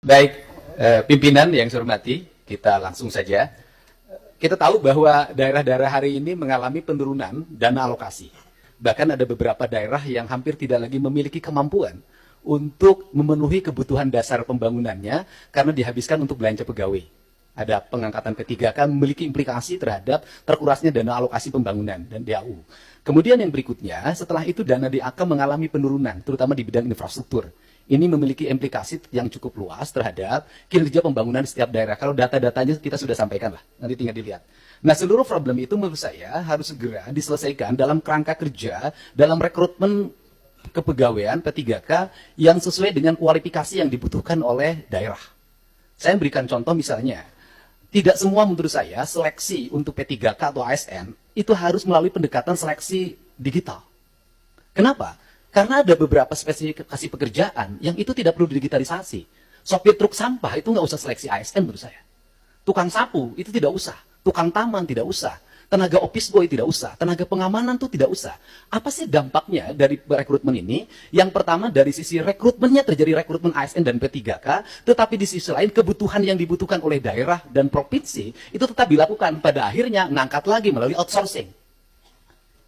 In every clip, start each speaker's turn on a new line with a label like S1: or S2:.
S1: Baik, pimpinan yang saya hormati, kita langsung saja. Kita tahu bahwa daerah-daerah hari ini mengalami penurunan dana alokasi. Bahkan ada beberapa daerah yang hampir tidak lagi memiliki kemampuan untuk memenuhi kebutuhan dasar pembangunannya karena dihabiskan untuk belanja pegawai. Ada pengangkatan P3K memiliki implikasi terhadap terkurasnya dana alokasi pembangunan dan DAU. Kemudian yang berikutnya, setelah itu dana DAK mengalami penurunan, terutama di bidang infrastruktur. Ini memiliki implikasi yang cukup luas terhadap kinerja pembangunan di setiap daerah. Kalau data-datanya kita sudah sampaikan lah, nanti tinggal dilihat. Nah, seluruh problem itu menurut saya harus segera diselesaikan dalam kerangka kerja, dalam rekrutmen kepegawaian P3K yang sesuai dengan kualifikasi yang dibutuhkan oleh daerah. Saya berikan contoh misalnya, tidak semua menurut saya seleksi untuk P3K atau ASN itu harus melalui pendekatan seleksi digital. Kenapa? Karena ada beberapa spesifikasi pekerjaan yang itu tidak perlu digitalisasi. Sopir truk sampah itu nggak usah seleksi ASN menurut saya. Tukang sapu itu tidak usah. Tukang taman tidak usah. Tenaga office boy tidak usah. Tenaga pengamanan itu tidak usah. Apa sih dampaknya dari rekrutmen ini? Yang pertama dari sisi rekrutmennya terjadi rekrutmen ASN dan P3K. Tetapi di sisi lain kebutuhan yang dibutuhkan oleh daerah dan provinsi itu tetap dilakukan. Pada akhirnya ngangkat lagi melalui outsourcing.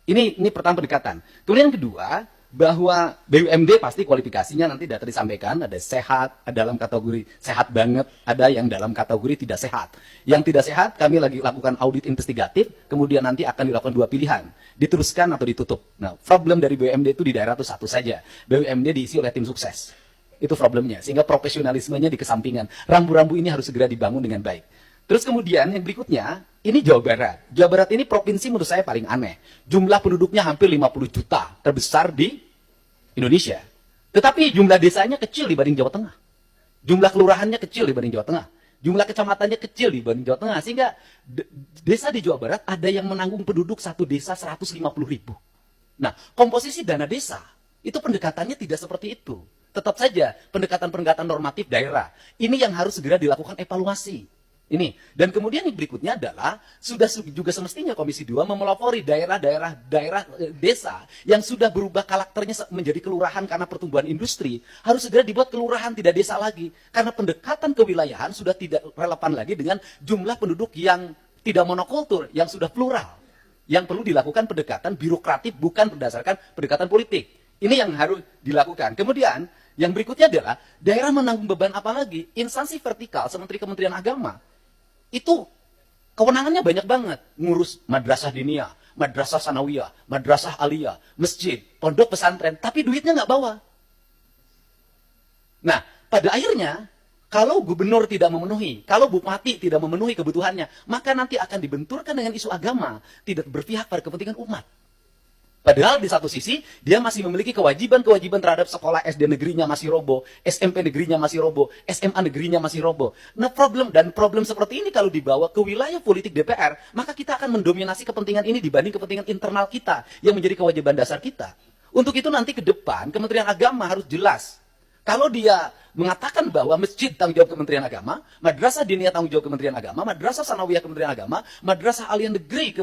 S1: Ini pertama pendekatan. Kemudian yang kedua, bahwa BUMD pasti kualifikasinya nanti data disampaikan, ada sehat, ada dalam kategori sehat banget, ada yang dalam kategori tidak sehat. Yang tidak sehat kami lagi lakukan audit investigatif, kemudian nanti akan dilakukan dua pilihan, diteruskan atau ditutup. Nah, problem dari BUMD itu di daerah itu satu saja, BUMD diisi oleh tim sukses. Itu problemnya, sehingga profesionalismenya dikesampingan. Rambu-rambu ini harus segera dibangun dengan baik. Terus kemudian yang berikutnya, ini Jawa Barat. Jawa Barat ini provinsi menurut saya paling aneh. Jumlah penduduknya hampir 50 juta, terbesar di Indonesia. Tetapi jumlah desanya kecil dibanding Jawa Tengah. Jumlah kelurahannya kecil dibanding Jawa Tengah. Jumlah kecamatannya kecil dibanding Jawa Tengah. Sehingga desa di Jawa Barat ada yang menanggung penduduk satu desa 150 ribu. Nah, komposisi dana desa, itu pendekatannya tidak seperti itu. Tetap saja pendekatan-pendekatan normatif daerah. Ini yang harus segera dilakukan evaluasi. Ini. Dan kemudian yang berikutnya adalah sudah juga semestinya Komisi 2 memelopori daerah desa yang sudah berubah karakternya menjadi kelurahan karena pertumbuhan industri, harus segera dibuat kelurahan tidak desa lagi. Karena pendekatan kewilayahan sudah tidak relevan lagi dengan jumlah penduduk yang tidak monokultur, yang sudah plural. Yang perlu dilakukan pendekatan birokratif bukan berdasarkan pendekatan politik. Ini yang harus dilakukan. Kemudian yang berikutnya adalah daerah menanggung beban apa lagi? Instansi vertikal seperti Kementerian Agama itu kewenangannya banyak banget. Ngurus madrasah diniyah, madrasah sanawiyah, madrasah aliyah, masjid, pondok pesantren, tapi duitnya nggak bawa. Nah, pada akhirnya, kalau gubernur tidak memenuhi, kalau bupati tidak memenuhi kebutuhannya, maka nanti akan dibenturkan dengan isu agama, tidak berpihak pada kepentingan umat. Padahal di satu sisi, dia masih memiliki kewajiban-kewajiban terhadap sekolah SD negerinya masih roboh, SMP negerinya masih roboh, SMA negerinya masih roboh. Nah, problem seperti ini kalau dibawa ke wilayah politik DPR, maka kita akan mendominasi kepentingan ini dibanding kepentingan internal kita, yang menjadi kewajiban dasar kita. Untuk itu nanti ke depan, Kementerian Agama harus jelas. Kalau dia mengatakan bahwa masjid tanggung jawab Kementerian Agama, madrasah diniyah tanggung jawab Kementerian Agama, madrasah sanawiyah Kementerian Agama, madrasah aliyah negeri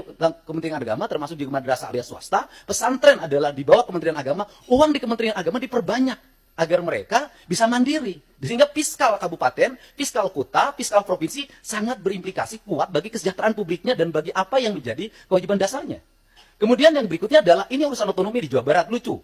S1: Kementerian Agama, termasuk juga madrasah aliyah swasta, pesantren adalah di bawah Kementerian Agama, uang di Kementerian Agama diperbanyak agar mereka bisa mandiri. Sehingga fiskal kabupaten, fiskal kota, fiskal provinsi sangat berimplikasi kuat bagi kesejahteraan publiknya dan bagi apa yang menjadi kewajiban dasarnya. Kemudian yang berikutnya adalah, ini urusan otonomi di Jawa Barat, lucu.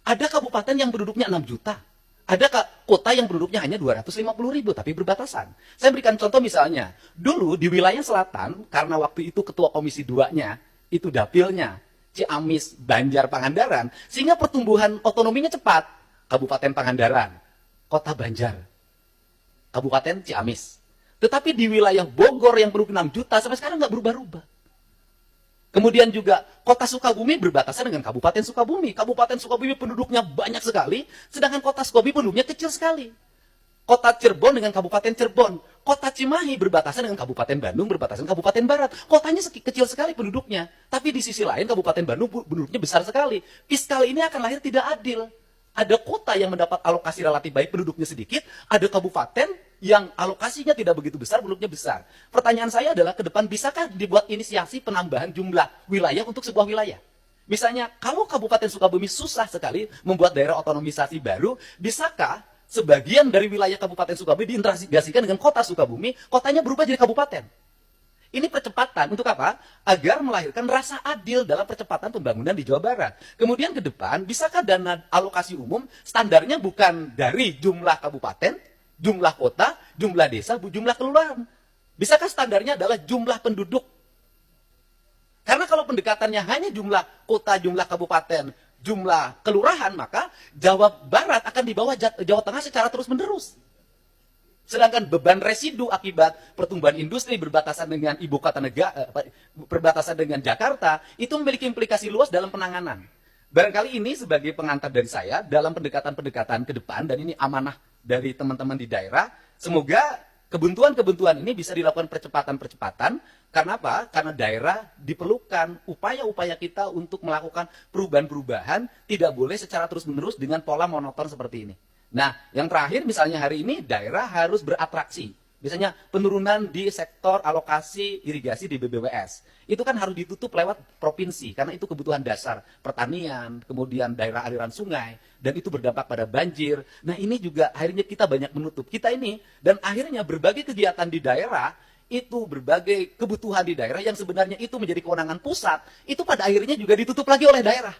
S1: Ada kabupaten yang penduduknya 6 juta. Ada kota yang penduduknya hanya 250 ribu, tapi berbatasan. Saya berikan contoh misalnya, dulu di wilayah selatan, karena waktu itu ketua Komisi 2-nya, itu dapilnya, Ciamis, Banjar, Pangandaran, sehingga pertumbuhan otonominya cepat. Kabupaten Pangandaran, Kota Banjar, Kabupaten Ciamis. Tetapi di wilayah Bogor yang penduduk 6 juta, sampai sekarang nggak berubah-ubah. Kemudian juga kota Sukabumi berbatasan dengan Kabupaten Sukabumi. Kabupaten Sukabumi penduduknya banyak sekali, sedangkan kota Sukabumi penduduknya kecil sekali. Kota Cirebon dengan Kabupaten Cirebon. Kota Cimahi berbatasan dengan Kabupaten Bandung, berbatasan dengan Kabupaten Barat. Kotanya kecil sekali penduduknya. Tapi di sisi lain Kabupaten Bandung penduduknya besar sekali. Fiskal ini akan lahir tidak adil. Ada kota yang mendapat alokasi relatif baik, penduduknya sedikit. Ada kabupaten yang alokasinya tidak begitu besar, penduduknya besar. Pertanyaan saya adalah ke depan, bisakah dibuat inisiasi penambahan jumlah wilayah untuk sebuah wilayah? Misalnya, kalau Kabupaten Sukabumi susah sekali membuat daerah otonomisasi baru, bisakah sebagian dari wilayah Kabupaten Sukabumi diintegrasikan dengan kota Sukabumi, kotanya berubah jadi kabupaten. Ini percepatan untuk apa? Agar melahirkan rasa adil dalam percepatan pembangunan di Jawa Barat. Kemudian ke depan, bisakah dana alokasi umum standarnya bukan dari jumlah kabupaten, jumlah kota, jumlah desa, jumlah kelurahan? Bisakah standarnya adalah jumlah penduduk? Karena kalau pendekatannya hanya jumlah kota, jumlah kabupaten, jumlah kelurahan, maka Jawa Barat akan di bawah Jawa Tengah secara terus-menerus. Sedangkan beban residu akibat pertumbuhan industri berbatasan dengan ibu kota negara, berbatasan dengan Jakarta, itu memiliki implikasi luas dalam penanganan. Barangkali ini sebagai pengantar dari saya dalam pendekatan-pendekatan ke depan, dan ini amanah dari teman-teman di daerah, semoga kebuntuan-kebuntuan ini bisa dilakukan percepatan-percepatan. Karena apa? Karena daerah diperlukan upaya-upaya kita untuk melakukan perubahan-perubahan, tidak boleh secara terus-menerus dengan pola monoton seperti ini. Nah, yang terakhir misalnya hari ini daerah harus beratraksi. Misalnya penurunan di sektor alokasi irigasi di BBWS. Itu kan harus ditutup lewat provinsi, karena itu kebutuhan dasar pertanian, kemudian daerah aliran sungai, dan itu berdampak pada banjir. Nah, ini juga akhirnya kita banyak menutup. Kita ini, dan akhirnya berbagai kegiatan di daerah, itu berbagai kebutuhan di daerah yang sebenarnya itu menjadi kewenangan pusat, itu pada akhirnya juga ditutup lagi oleh daerah.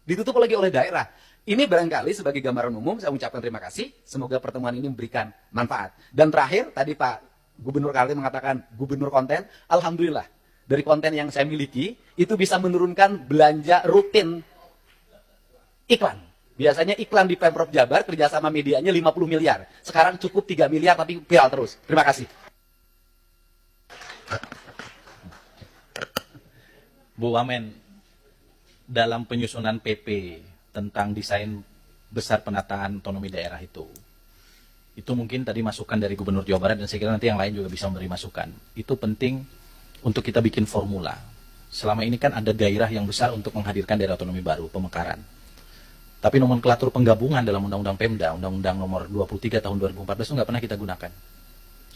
S1: Ditutup lagi oleh daerah. Ini barangkali sebagai gambaran umum, saya ucapkan terima kasih. Semoga pertemuan ini memberikan manfaat. Dan terakhir, tadi Pak Gubernur Kaltim mengatakan gubernur konten. Alhamdulillah, dari konten yang saya miliki, itu bisa menurunkan belanja rutin iklan. Biasanya iklan di Pemprov Jabar, kerjasama medianya 50 miliar. Sekarang cukup 3 miliar, tapi viral terus. Terima kasih.
S2: Bu Wamen, dalam penyusunan PP tentang desain besar penataan otonomi daerah itu mungkin tadi masukan dari Gubernur Jawa Barat, dan saya kira nanti yang lain juga bisa memberi masukan. Itu penting untuk kita bikin formula. Selama ini kan ada gairah yang besar untuk menghadirkan daerah otonomi baru, pemekaran. Tapi nomenklatur penggabungan dalam Undang-Undang Pemda, Undang-Undang nomor 23 tahun 2014 itu nggak pernah kita gunakan.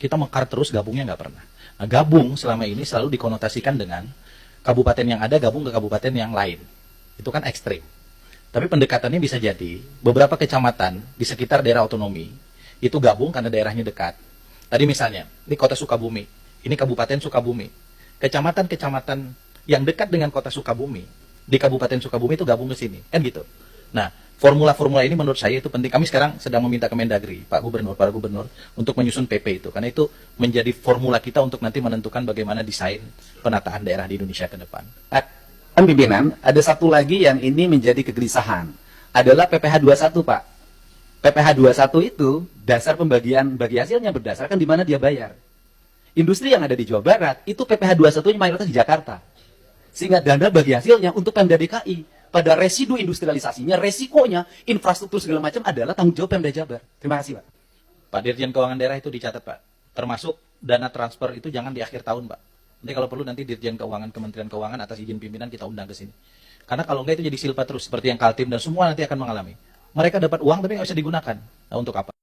S2: Kita mekar terus, gabungnya nggak pernah. Nah, gabung selama ini selalu dikonotasikan dengan kabupaten yang ada gabung ke kabupaten yang lain. Itu kan ekstrim. Tapi pendekatannya bisa jadi beberapa kecamatan di sekitar daerah otonomi itu gabung karena daerahnya dekat. Tadi misalnya, ini kota Sukabumi, ini kabupaten Sukabumi. Kecamatan-kecamatan yang dekat dengan kota Sukabumi, di kabupaten Sukabumi itu gabung ke sini. Kan gitu. Nah, formula-formula ini menurut saya itu penting. Kami sekarang sedang meminta ke Mendagri, Pak Gubernur, para gubernur, untuk menyusun PP itu. Karena itu menjadi formula kita untuk nanti menentukan bagaimana desain penataan daerah di Indonesia ke depan.
S1: Pimpinan, ada satu lagi yang ini menjadi kegelisahan. Adalah PPh 21, Pak. PPh 21 itu, dasar pembagian bagi hasilnya berdasarkan di mana dia bayar. Industri yang ada di Jawa Barat, itu PPh 21-nya mayoritas di Jakarta. Sehingga dana bagi hasilnya untuk Pemda DKI. Pada residu industrialisasinya, resikonya, infrastruktur segala macam adalah tanggung jawab Pemda Jabar. Terima kasih, Pak.
S2: Pak Dirjen Keuangan Daerah itu dicatat, Pak. Termasuk dana transfer itu jangan di akhir tahun, Pak. Nanti kalau perlu nanti Dirjen Keuangan, Kementerian Keuangan atas izin pimpinan kita undang ke sini. Karena kalau enggak itu jadi silpa terus, seperti yang Kaltim dan semua nanti akan mengalami. Mereka dapat uang tapi nggak bisa digunakan. Nah, untuk apa?